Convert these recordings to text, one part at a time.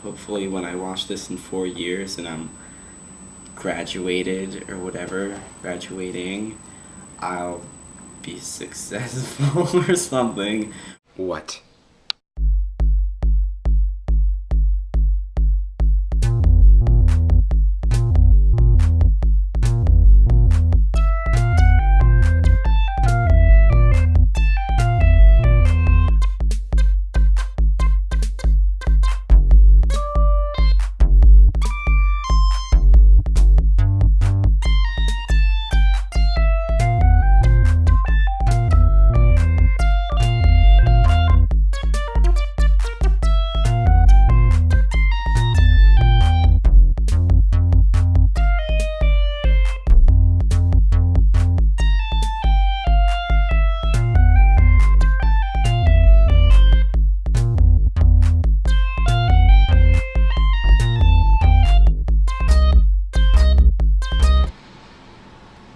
hopefully when I watch this in 4 years and I'm graduated or whatever, graduating, I'll be successful or something. What?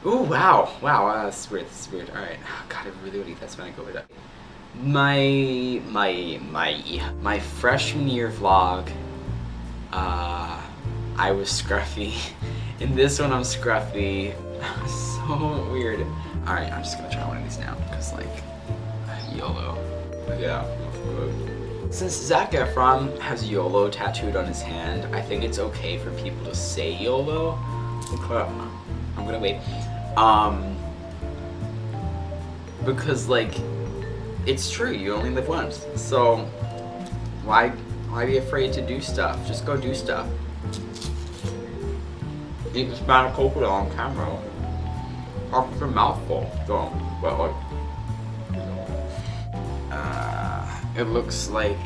Ooh, wow, that's weird, Alright, God, I really would eat that, so when I go with that. My freshman year vlog, I was scruffy. In this one, I'm scruffy. So weird. Alright, I'm just gonna try one of these now, because, like, YOLO. Yeah. Since Zac Efron has YOLO tattooed on his hand, I think it's okay for people to say YOLO. I'm gonna wait. Because, like, it's true, you only live once. So, why be afraid to do stuff? Just go do stuff. Eat this bag of coconut on camera. Off your mouthful, though. But, like, it looks like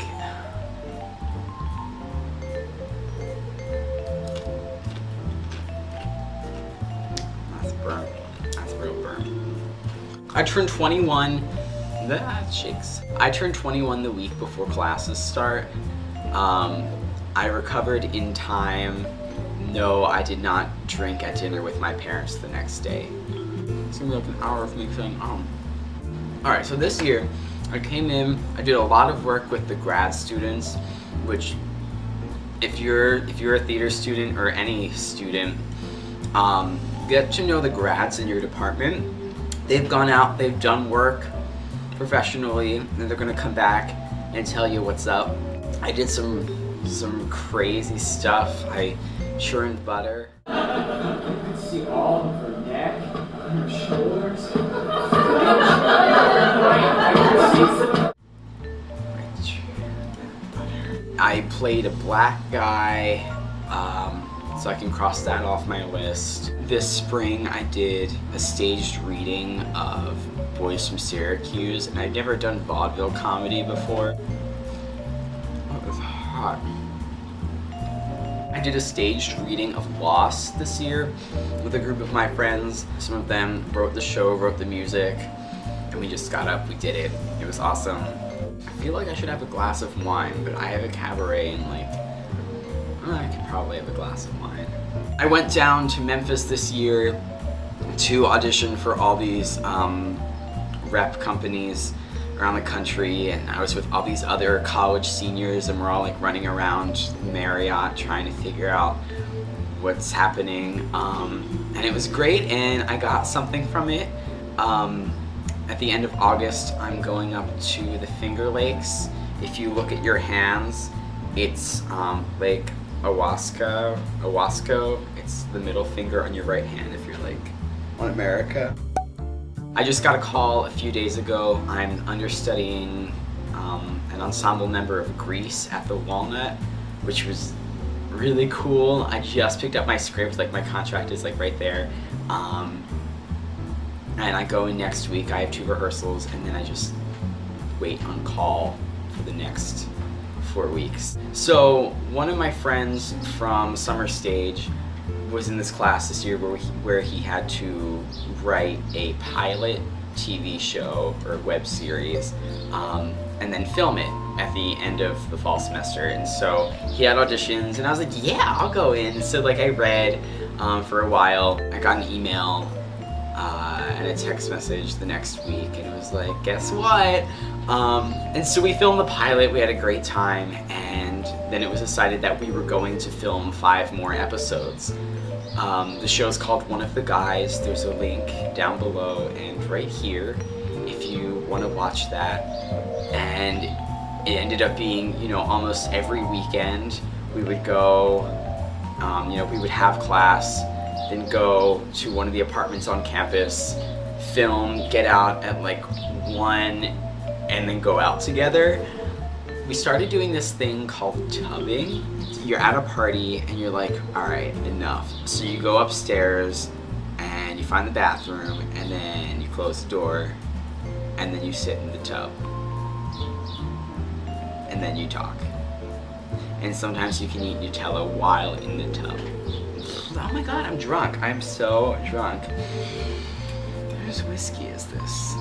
burn. That's real burn. I turned 21. That shakes. I turned 21 the week before classes start. I recovered in time. No, I did not drink at dinner with my parents the next day. It's gonna be like an hour of me saying, Alright, so this year, I came in, I did a lot of work with the grad students, which, if you're a theater student or any student, get to know the grads in your department. They've gone out, they've done work professionally, and they're gonna come back and tell you what's up. I did some crazy stuff. I churned butter. You can see all of her neck and her shoulders. I played a black guy, so I can cross that off my list. This spring I did a staged reading of Boys from Syracuse, and I'd never done vaudeville comedy before. It was hot. I did a staged reading of Lost this year with a group of my friends. Some of them wrote the show, wrote the music, and we just got up, we did it. It was awesome. I feel like I should have a glass of wine, but I have a cabaret and like, I could probably have a glass of wine. I went down to Memphis this year to audition for all these rep companies around the country, and I was with all these other college seniors, and we're all like running around Marriott trying to figure out what's happening, and it was great, and I got something from it. At the end of August, I'm going up to the Finger Lakes. If you look at your hands, it's Lake Owasco. It's the middle finger on your right hand if you're like on America. I just got a call a few days ago. I'm understudying an ensemble member of Grease at the Walnut, which was really cool. I just picked up my script, like my contract is like right there. And I go in next week. I have 2 rehearsals, and then I just wait on call for the next 4 weeks. So one of my friends from Summer Stage was in this class this year where he had to write a pilot TV show or web series and then film it at the end of the fall semester. And so he had auditions, and I was like, yeah, I'll go in. So like I read for a while. I got an email and a text message the next week, and it was like, guess what? And so we filmed the pilot, we had a great time, and then it was decided that we were going to film 5 more episodes. The show's called One of the Guys. There's a link down below and right here if you want to watch that. And it ended up being, you know, almost every weekend we would go, you know, we would have class, then go to one of the apartments on campus, film, get out at like 1, and then go out together. We started doing this thing called tubbing. You're at a party and you're like, all right, enough. So you go upstairs and you find the bathroom, and then you close the door, and then you sit in the tub. And then you talk. And sometimes you can eat Nutella while in the tub. Oh my god, I'm drunk. I'm so drunk. There's whiskey, is this?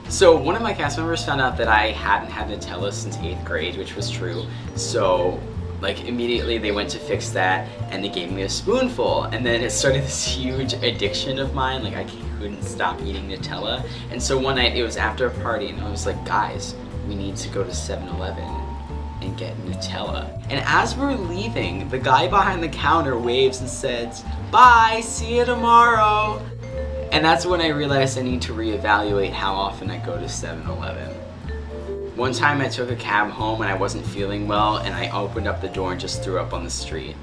So one of my cast members found out that I hadn't had Nutella since 8th grade, which was true. So like immediately they went to fix that and they gave me a spoonful, and then it started this huge addiction of mine. Like I couldn't stop eating Nutella. And so one night it was after a party and I was like, guys, we need to go to 7-Eleven and get Nutella. And as we're leaving, the guy behind the counter waves and says, bye, see you tomorrow. And that's when I realized I need to reevaluate how often I go to 7-Eleven. One time I took a cab home and I wasn't feeling well, and I opened up the door and just threw up on the street.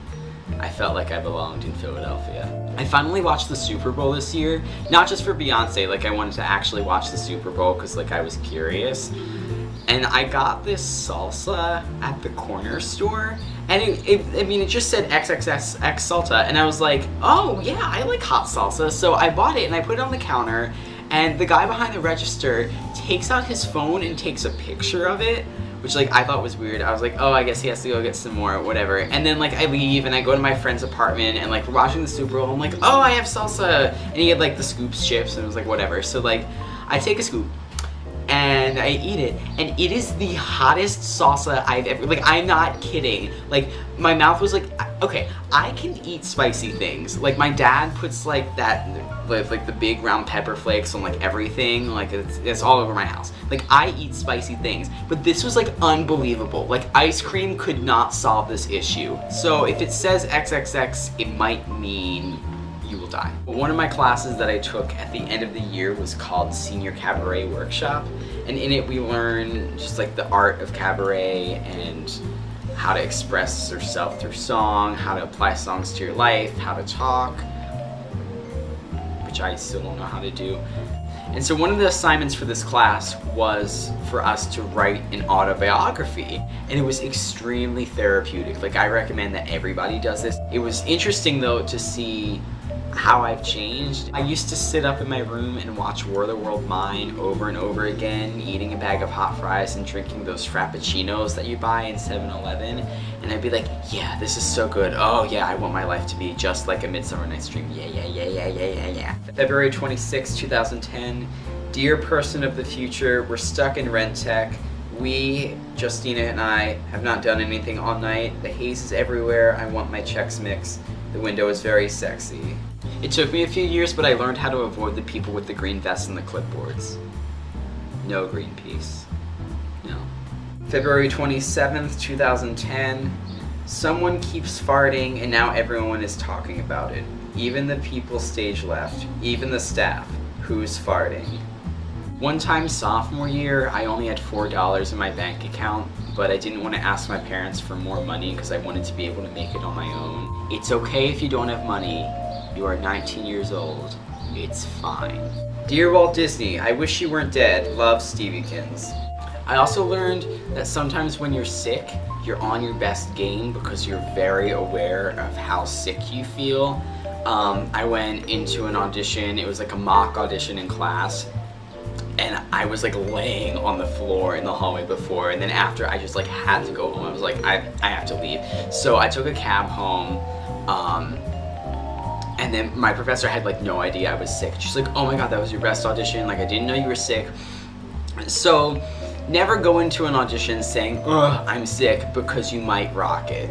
I felt like I belonged in Philadelphia. I finally watched the Super Bowl this year, not just for Beyonce, like I wanted to actually watch the Super Bowl because like I was curious. And I got this salsa at the corner store, and it just said XXX salsa, and I was like, oh yeah, I like hot salsa, so I bought it and I put it on the counter, and the guy behind the register takes out his phone and takes a picture of it, which like I thought was weird. I was like, oh, I guess he has to go get some more, whatever. And then like I leave and I go to my friend's apartment, and like we're watching the Super Bowl, I'm like, oh, I have salsa, and he had like the Scoops chips, and it was like whatever. So like I take a scoop and I eat it, and it is the hottest salsa I've ever, like I'm not kidding, like my mouth was like, okay, I can eat spicy things, like my dad puts like that, like the big round pepper flakes on like everything, like it's all over my house, like I eat spicy things, but this was like unbelievable, like ice cream could not solve this issue. So if it says XXX, it might mean you will die. One of my classes that I took at the end of the year was called Senior Cabaret Workshop, and in it we learn just like the art of cabaret and how to express yourself through song, how to apply songs to your life, how to talk, which I still don't know how to do. And so one of the assignments for this class was for us to write an autobiography, and it was extremely therapeutic. Like I recommend that everybody does this. It was interesting though to see how I've changed. I used to sit up in my room and watch War of the World Mine over and over again, eating a bag of hot fries and drinking those frappuccinos that you buy in 7-Eleven, and I'd be like, yeah, this is so good. Oh yeah, I want my life to be just like A Midsummer Night's Dream. Yeah, yeah, yeah, yeah, yeah, yeah, yeah. February 26, 2010. Dear person of the future, we're stuck in rent tech. We, Justina and I, have not done anything all night. The haze is everywhere. I want my Chex Mix. The window is very sexy. It took me a few years, but I learned how to avoid the people with the green vests and the clipboards. No Greenpeace. No. February 27th, 2010. Someone keeps farting and now everyone is talking about it. Even the people stage left, even the staff. Who's farting? One time sophomore year, I only had $4 in my bank account, but I didn't want to ask my parents for more money because I wanted to be able to make it on my own. It's okay if you don't have money. You are 19 years old. It's fine. Dear Walt Disney, I wish you weren't dead. Love, Steviekins. I also learned that sometimes when you're sick, you're on your best game because you're very aware of how sick you feel. I went into an audition. It was like a mock audition in class, and I was like laying on the floor in the hallway before, and then after I just like had to go home. I was like, I have to leave. So I took a cab home, and then my professor had like no idea I was sick. She's like, oh my god, that was your best audition, like I didn't know you were sick. So never go into an audition saying, ugh, I'm sick, because you might rock it.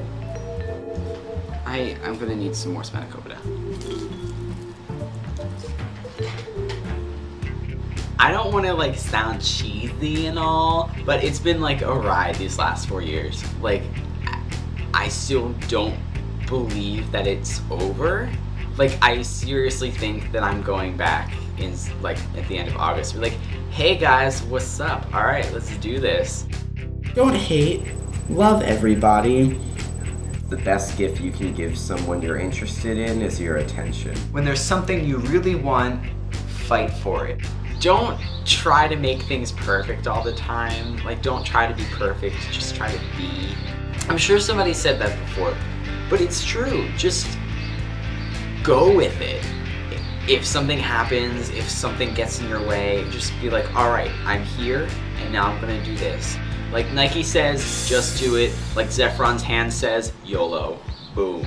I'm gonna need some more Spanakopita. I don't want to like sound cheesy and all, but it's been like a ride these last 4 years. Like, I still don't believe that it's over. Like, I seriously think that I'm going back in like at the end of August. We're like, hey guys, what's up? All right, let's do this. Don't hate. Love everybody. The best gift you can give someone you're interested in is your attention. When there's something you really want, fight for it. Don't try to make things perfect all the time. Like, don't try to be perfect, just try to be. I'm sure somebody said that before, but it's true. Just go with it. If something happens, if something gets in your way, just be like, all right, I'm here, and now I'm gonna do this. Like Nike says, just do it. Like Zephron's hand says, YOLO. Boom.